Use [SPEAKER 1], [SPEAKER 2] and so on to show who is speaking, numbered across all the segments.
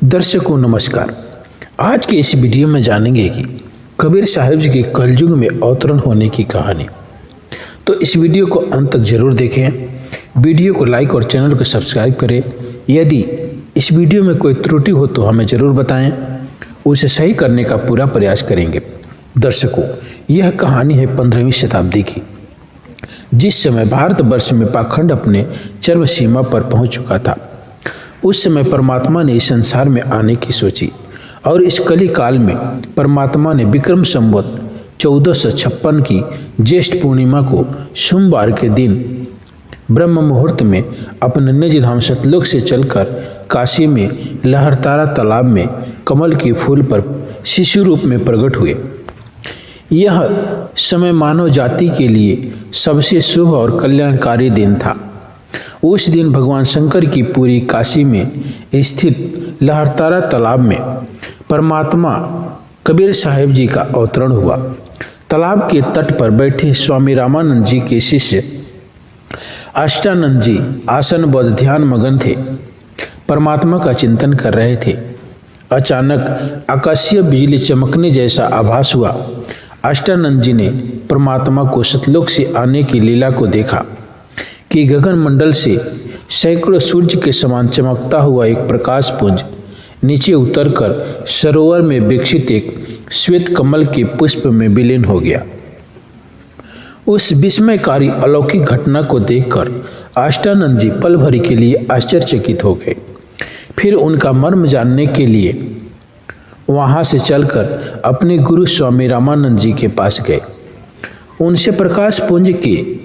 [SPEAKER 1] दर्शकों नमस्कार। आज के इस वीडियो में जानेंगे कि कबीर साहिब जी के कलयुग में अवतरण होने की कहानी। तो इस वीडियो को अंत तक जरूर देखें। वीडियो को लाइक और चैनल को सब्सक्राइब करें। यदि इस वीडियो में कोई त्रुटि हो तो हमें ज़रूर बताएं, उसे सही करने का पूरा प्रयास करेंगे। दर्शकों, यह कहानी है 15वीं शताब्दी की, जिस समय भारतवर्ष में पाखंड अपने चरम सीमा पर पहुंच चुका था। उस समय परमात्मा ने इस संसार में आने की सोची और इस कली काल में परमात्मा ने विक्रम संवत 1456 की ज्येष्ठ पूर्णिमा को सोमवार के दिन ब्रह्म मुहूर्त में अपने निज धाम सतलोक से चलकर काशी में लहरतारा तालाब में कमल के फूल पर शिशु रूप में प्रकट हुए। यह समय मानव जाति के लिए सबसे शुभ और कल्याणकारी दिन था। उस दिन भगवान शंकर की पूरी काशी में स्थित लहरतारा तालाब में परमात्मा कबीर साहिब जी का अवतरण हुआ। तालाब के तट पर बैठे स्वामी रामानंद जी के शिष्य अष्टानंद जी आसनबद्ध ध्यान मगन थे, परमात्मा का चिंतन कर रहे थे। अचानक आकाशीय बिजली चमकने जैसा आभास हुआ। अष्टानंद जी ने परमात्मा को सतलोक से आने की लीला को देखा कि गगन मंडल से सैकड़ों सूर्य के समान चमकता हुआ एक प्रकाश पुंज नीचे उतरकर सरोवर में विकसित एक श्वेत कमल के पुष्प में विलीन हो गया। उस विस्मयकारी अलौकिक घटना को देखकर अष्टानंद जी पल भर के लिए आश्चर्यचकित हो गए। फिर उनका मर्म जानने के लिए वहां से चलकर अपने गुरु स्वामी रामानंद जी के पास गए। उनसे प्रकाश पुंज के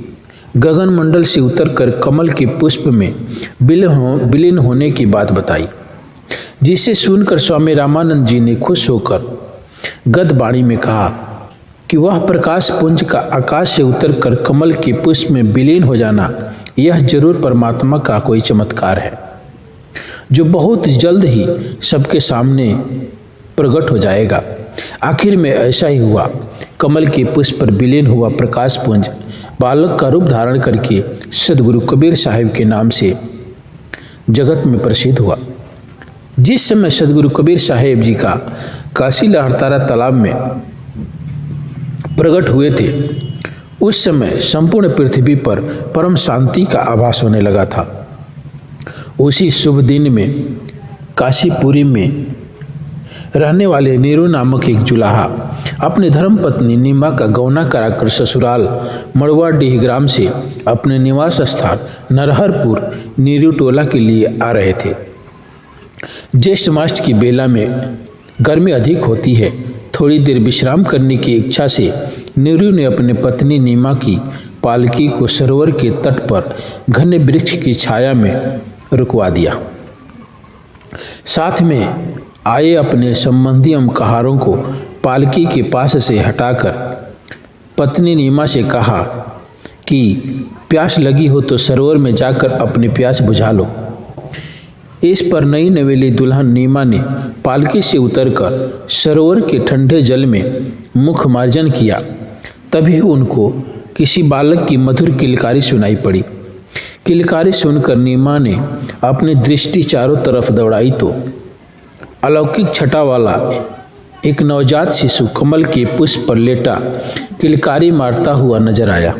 [SPEAKER 1] गगन मंडल से उतरकर कमल के पुष्प में विलीन होने की बात बताई, जिसे सुनकर स्वामी रामानंद जी ने खुश होकर गद्य वाणी में कहा कि वह प्रकाश पुंज का आकाश से उतरकर कमल के पुष्प में विलीन हो जाना, यह जरूर परमात्मा का कोई चमत्कार है, जो बहुत जल्द ही सबके सामने प्रकट हो जाएगा। आखिर में ऐसा ही हुआ। कमल के पुष्प पर विलीन हुआ प्रकाश पुंज बालक का रूप धारण करके सदगुरु कबीर साहिब के नाम से जगत में प्रसिद्ध हुआ। जिस समय सदगुरु कबीर साहिब जी का काशी लहरतारा तालाब में प्रकट हुए थे, उस समय संपूर्ण पृथ्वी पर परम शांति का आभास होने लगा था। उसी शुभ दिन में काशीपुरी में रहने वाले नीरू नामक एक जुलाहा अपने धर्मपत्नी नीमा का गौना कराकर ससुराल मड़वाडीह ग्राम से अपने निवास स्थान नरहरपुर नीरू टोला के लिए आ रहे थे। ज्येष्ठ मास की बेला में गर्मी अधिक होती है। थोड़ी देर विश्राम करने की इच्छा से नीरू ने अपने पत्नी नीमा की पालकी को सरोवर के तट पर घने वृक्ष की छाया में रुकवा दिया। साथ में आए अपने संबंधी अमकाहारों को पालकी के पास से हटाकर पत्नी नीमा से कहा कि प्यास लगी हो तो सरोवर में जाकर अपनी प्यास बुझा लो। इस पर नई नवेली दुल्हन नीमा ने पालकी से उतरकर सरोवर के ठंडे जल में मुख मार्जन किया। तभी उनको किसी बालक की मधुर किलकारी सुनाई पड़ी। किलकारी सुनकर नीमा ने अपनी दृष्टि चारों तरफ दौड़ाई तो अलौकिक छटा वाला एक नवजात शिशु कमल के पुष्प पर लेटा किलकारी मारता हुआ नजर आया।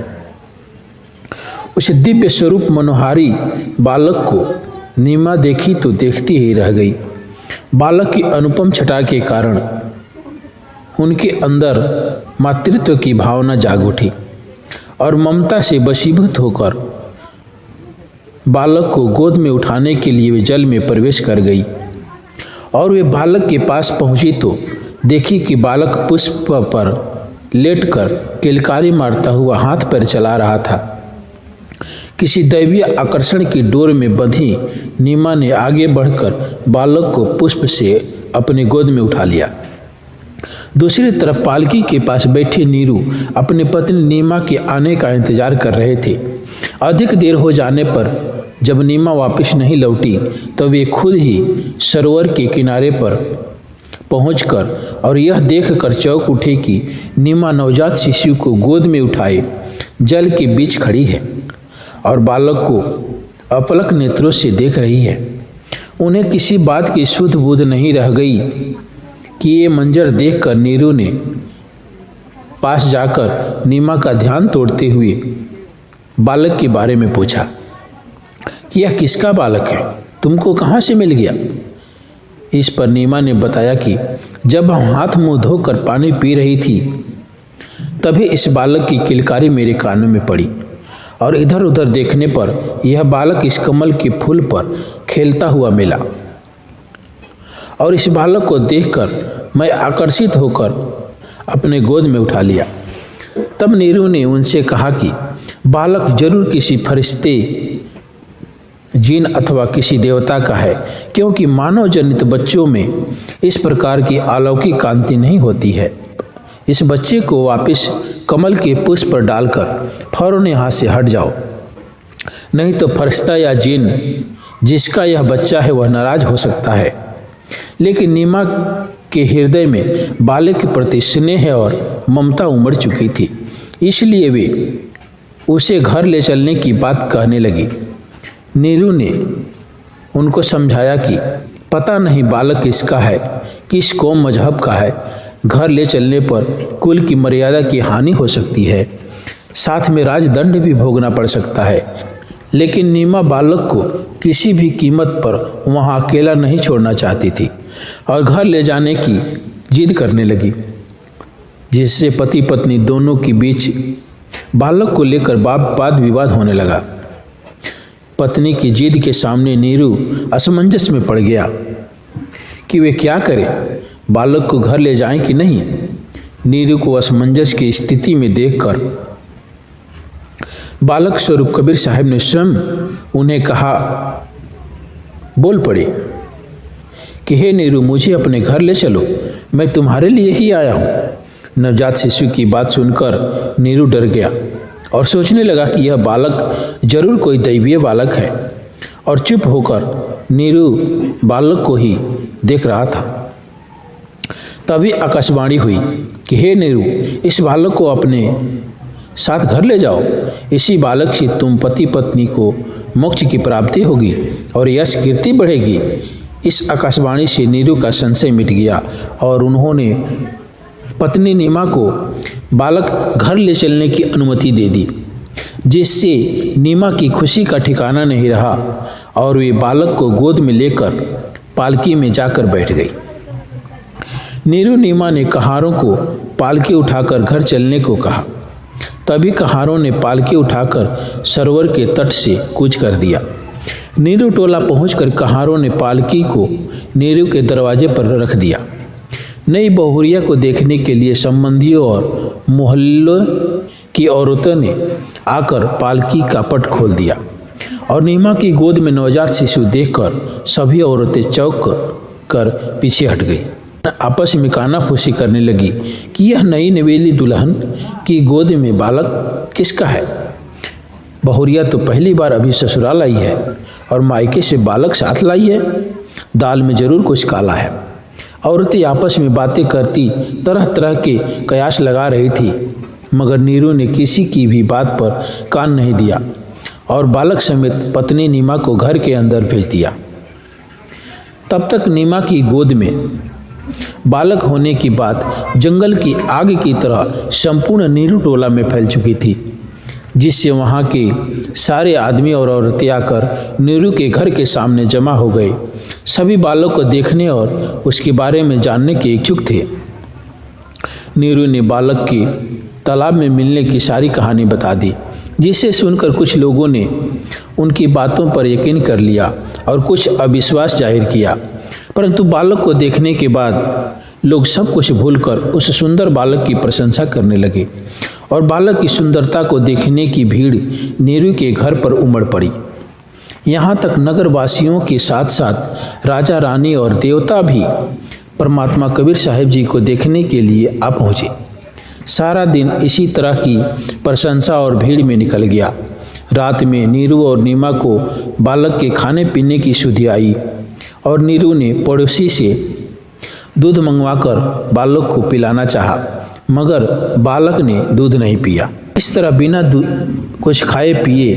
[SPEAKER 1] उस दिव्य स्वरूप मनोहारी बालक को नीमा देखी तो देखती ही रह गई। बालक की अनुपम छटा के कारण उनके अंदर मातृत्व की भावना जाग उठी और ममता से वशीभूत होकर बालक को गोद में उठाने के लिए वे जल में प्रवेश कर गई। और वे बालक के पास पहुंची तो देखी कि बालक पुष्प पर लेटकर किलकारी मारता हुआ हाथ पैर चला रहा था। किसी दैवीय आकर्षण की डोर में बंधी नीमा ने आगे बढ़कर बालक को पुष्प से अपने गोद में उठा लिया। दूसरी तरफ पालकी के पास बैठे नीरू अपनी पत्नी नीमा के आने का इंतजार कर रहे थे। अधिक देर हो जाने पर जब नीमा वापस नहीं लौटी तो वे खुद ही सरोवर के किनारे पर पहुंचकर और यह देखकर चौंक उठे कि नीमा नवजात शिशु को गोद में उठाए जल के बीच खड़ी है और बालक को अपलक नेत्रों से देख रही है। उन्हें किसी बात की सुध बुध नहीं रह गई कि ये मंजर देखकर नीरू ने पास जाकर नीमा का ध्यान तोड़ते हुए बालक के बारे में पूछा कि यह किसका बालक है, तुमको कहाँ से मिल गया। इस पर नीमा ने बताया कि जब हम हाथ मुंह धोकर पानी पी रही थी तभी इस बालक की किलकारी मेरे कानों में पड़ी और इधर उधर देखने पर यह बालक इस कमल के फूल पर खेलता हुआ मिला और इस बालक को देखकर मैं आकर्षित होकर अपने गोद में उठा लिया। तब नीरू ने उनसे कहा कि बालक जरूर किसी फरिश्ते, जिन अथवा किसी देवता का है, क्योंकि मानव जनित बच्चों में इस प्रकार की अलौकिक कांति नहीं होती है। इस बच्चे को वापस कमल के पुष्प पर डालकर फौरन यहाँ से हट जाओ, नहीं तो फरिश्ता या जिन जिसका यह बच्चा है वह नाराज हो सकता है। लेकिन नीमा के हृदय में बालक के प्रति स्नेह और ममता उमड़ चुकी थी, इसलिए वे उसे घर ले चलने की बात कहने लगी। नीरू ने उनको समझाया कि पता नहीं बालक किसका है, किस कौम मजहब का है, घर ले चलने पर कुल की मर्यादा की हानि हो सकती है, साथ में राजदंड भी भोगना पड़ सकता है। लेकिन नीमा बालक को किसी भी कीमत पर वहां अकेला नहीं छोड़ना चाहती थी और घर ले जाने की जिद करने लगी, जिससे पति पत्नी दोनों के बीच बालक को लेकर वाद विवाद होने लगा। पत्नी की जिद के सामने नीरू असमंजस में पड़ गया कि वे क्या करें, बालक को घर ले जाएं कि नहीं। नीरू को असमंजस की स्थिति में देखकर बालक स्वरूप कबीर साहब ने स्वयं उन्हें कहा, बोल पड़े कि हे नीरू, मुझे अपने घर ले चलो, मैं तुम्हारे लिए ही आया हूँ। नवजात शिशु की बात सुनकर नीरू डर गया और सोचने लगा कि यह बालक जरूर कोई दैवीय बालक है, और चुप होकर नीरू बालक को ही देख रहा था। तभी आकाशवाणी हुई कि हे नीरू, इस बालक को अपने साथ घर ले जाओ, इसी बालक से तुम पति पत्नी को मोक्ष की प्राप्ति होगी और यश कीर्ति बढ़ेगी। इस आकाशवाणी से नीरू का संशय मिट गया और उन्होंने पत्नी नीमा को बालक घर ले चलने की अनुमति दे दी, जिससे नीमा की खुशी का ठिकाना नहीं रहा और वे बालक को गोद में लेकर पालकी में जाकर बैठ गई। नीरू नीमा ने कहारों को पालकी उठाकर घर चलने को कहा। तभी कहारों ने पालकी उठाकर सरोवर के तट से कूच कर दिया। नीरू टोला पहुंचकर कहारों ने पालकी को नीरू के दरवाजे पर रख दिया। नई बहुरिया को देखने के लिए संबंधियों और मोहल्लों की औरतों ने आकर पालकी का पट खोल दिया और नीमा की गोद में नवजात शिशु देखकर सभी औरतें चौंक कर पीछे हट गई। आपस में कानाफूसी करने लगी कि यह नई नवेली दुल्हन की गोद में बालक किसका है। बहुरिया तो पहली बार अभी ससुराल आई है और मायके से बालक साथ लाई है, दाल में जरूर कुछ काला है। औरतें आपस में बातें करती तरह तरह के कयास लगा रही थी, मगर नीरू ने किसी की भी बात पर कान नहीं दिया और बालक समेत पत्नी नीमा को घर के अंदर भेज दिया। तब तक नीमा की गोद में बालक होने की बात जंगल की आग की तरह संपूर्ण नीरू टोला में फैल चुकी थी, जिससे वहाँ के सारे आदमी और औरतें आकर नीरू के घर के सामने जमा हो गए। सभी बालक को देखने और उसके बारे में जानने के इच्छुक थे। नीरू ने बालक की तालाब में मिलने की सारी कहानी बता दी, जिसे सुनकर कुछ लोगों ने उनकी बातों पर यकीन कर लिया और कुछ अविश्वास जाहिर किया। परंतु बालक को देखने के बाद लोग सब कुछ भूलकर उस सुंदर बालक की प्रशंसा करने लगे और बालक की सुंदरता को देखने की भीड़ नीरू के घर पर उमड़ पड़ी। यहाँ तक नगरवासियों के साथ साथ राजा रानी और देवता भी परमात्मा कबीर साहब जी को देखने के लिए आ पहुँचे। सारा दिन इसी तरह की प्रशंसा और भीड़ में निकल गया। रात में नीरू और नीमा को बालक के खाने पीने की सुधि आई और नीरू ने पड़ोसी से दूध मंगवाकर बालक को पिलाना चाहा, मगर बालक ने दूध नहीं पिया। इस तरह बिना कुछ खाए पिए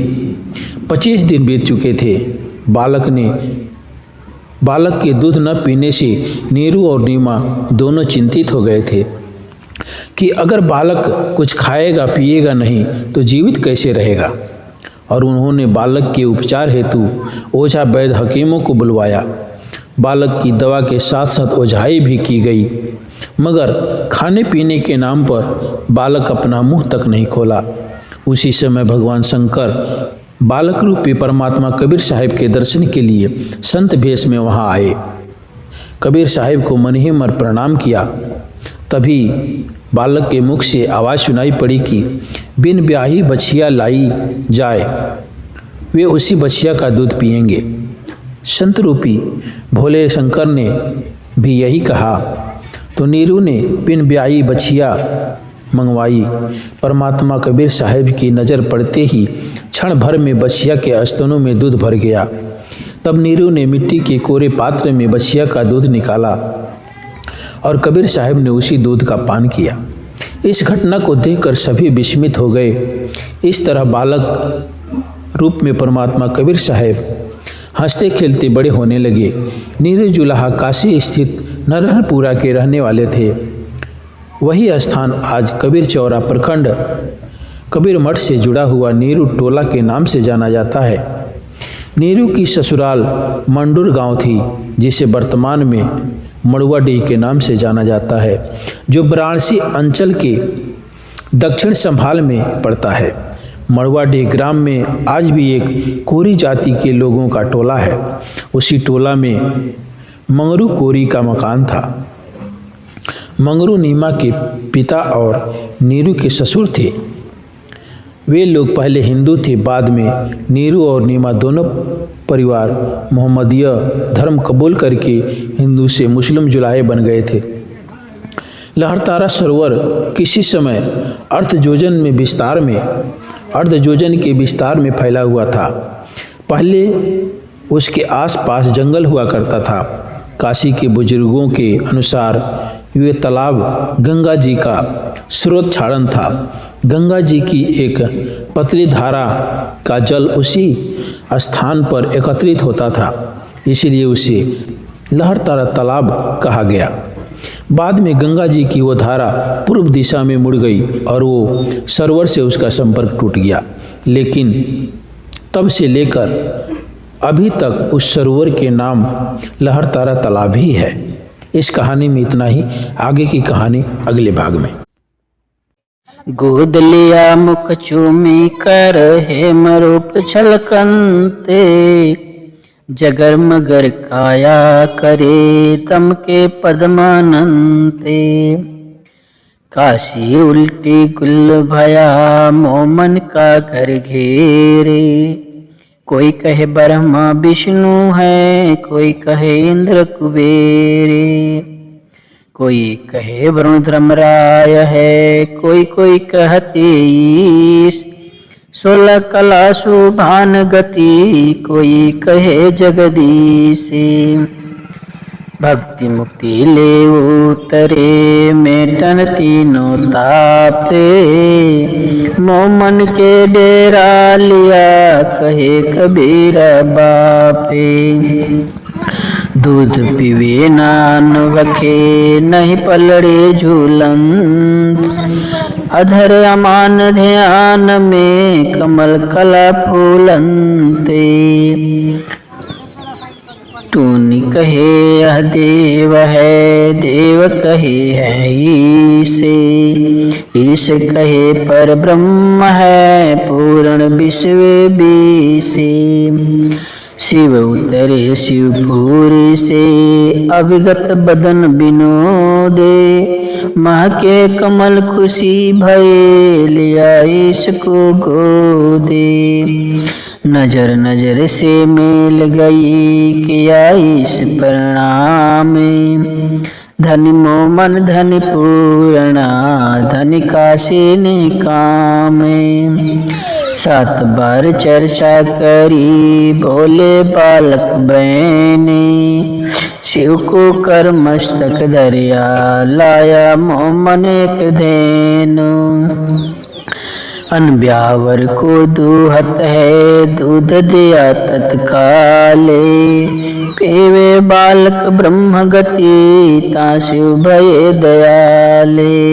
[SPEAKER 1] 25 दिन बीत चुके थे। बालक ने बालक के दूध न पीने से नीरू और नीमा दोनों चिंतित हो गए थे कि अगर बालक कुछ खाएगा पिएगा नहीं तो जीवित कैसे रहेगा। और उन्होंने बालक के उपचार हेतु ओझा वैद्य हकीमों को बुलवाया। बालक की दवा के साथ साथ ओझाई भी की गई, मगर खाने पीने के नाम पर बालक अपना मुंह तक नहीं खोला। उसी समय भगवान शंकर बालक रूपी परमात्मा कबीर साहिब के दर्शन के लिए संत भेष में वहां आए। कबीर साहिब को मन ही मन प्रणाम किया। तभी बालक के मुख से आवाज़ सुनाई पड़ी कि बिन ब्याही बछिया लाई जाए, वे उसी बछिया का दूध पिएंगे। संत रूपी भोले शंकर ने भी यही कहा तो नीरू ने बिन ब्याही बछिया मंगवाई। परमात्मा कबीर साहिब की नज़र पड़ते ही क्षण भर में बछिया के स्तनों में दूध भर गया। तब नीरू ने मिट्टी के कोरे पात्र में बछिया का दूध निकाला और कबीर साहिब ने उसी दूध का पान किया। इस घटना को देखकर सभी विस्मित हो गए। इस तरह बालक रूप में परमात्मा कबीर साहिब हंसते खेलते बड़े होने लगे। नीरू जुलाहा काशी स्थित नरहरपुरा के रहने वाले थे। वही स्थान आज कबीर चौरा प्रखंड कबीर मठ से जुड़ा हुआ नीरू टोला के नाम से जाना जाता है। नीरू की ससुराल मंडूर गांव थी, जिसे वर्तमान में मड़ुआडीह के नाम से जाना जाता है, जो वाराणसी अंचल के दक्षिण संभाल में पड़ता है। मड़ुआडीह ग्राम में आज भी एक कोरी जाति के लोगों का टोला है। उसी टोला में मंगरू कोरी का मकान था। मंगरू नीमा के पिता और नीरू के ससुर थे। वे लोग पहले हिंदू थे, बाद में नीरू और नीमा दोनों परिवार मोहम्मदीय धर्म कबूल करके हिंदू से मुस्लिम जुलाहे बन गए थे। लहरतारा सरोवर किसी समय अर्ध जोजन के विस्तार में फैला हुआ था। पहले उसके आसपास जंगल हुआ करता था। काशी के बुजुर्गों के अनुसार ये तालाब गंगा जी का स्रोत छाड़न था। गंगा जी की एक पतली धारा का जल उसी स्थान पर एकत्रित होता था, इसलिए उसे लहरतारा तालाब कहा गया। बाद में गंगा जी की वो धारा पूर्व दिशा में मुड़ गई और वो सरोवर से उसका संपर्क टूट गया। लेकिन तब से लेकर अभी तक उस सरोवर के नाम लहरतारा तालाब ही है। इस कहानी में इतना ही। आगे की कहानी अगले भाग में।
[SPEAKER 2] गोद लिया मुख चूमी कर हे मरूप छलकंते, जगर मगर काया करे तम के पद्मानंते। काशी उल्टी गुल भया मोमन का घर घेरे, कोई कहे ब्रह्मा विष्णु है, कोई कहे इंद्र कुबेरे, कोई कहे वरुण धर्मराय है, कोई कोई कहते ईश। 16 कला सुभान गति, कोई कहे जगदीश। भक्ति मुक्ति ले उतरे मेटन तीनों तापे, मोमन के डेरा लिया कहे कबीर बापे। दूध पीवे नान वखे नहीं पलड़े झूलंत, अधर अमान ध्यान में कमल कला फूलंते। टूनी कहे यह देव है, देव कहे है ईसे, ईश कहे पर ब्रह्म है, पूर्ण विश्व बीसे। शिव उतरे शिवपुरी से, अविगत बदन विनोदे, माँ के कमल खुशी भये, लिया ईश को गोदे। नजर नजर से मेल गई, किया ईश प्रणाम। धनि मोमन धनि पूर्णा, धनि काशी निकाम। 7 बार चर्चा करी, बोले बालक बहने, शिव को कर मस्तक धरिया, लाया मोमन एक धेनु। अनब्यावर को दूहत है, दूध दिया तत्काले। पेवे बालक ब्रह्म गति, तासु भये दयाले।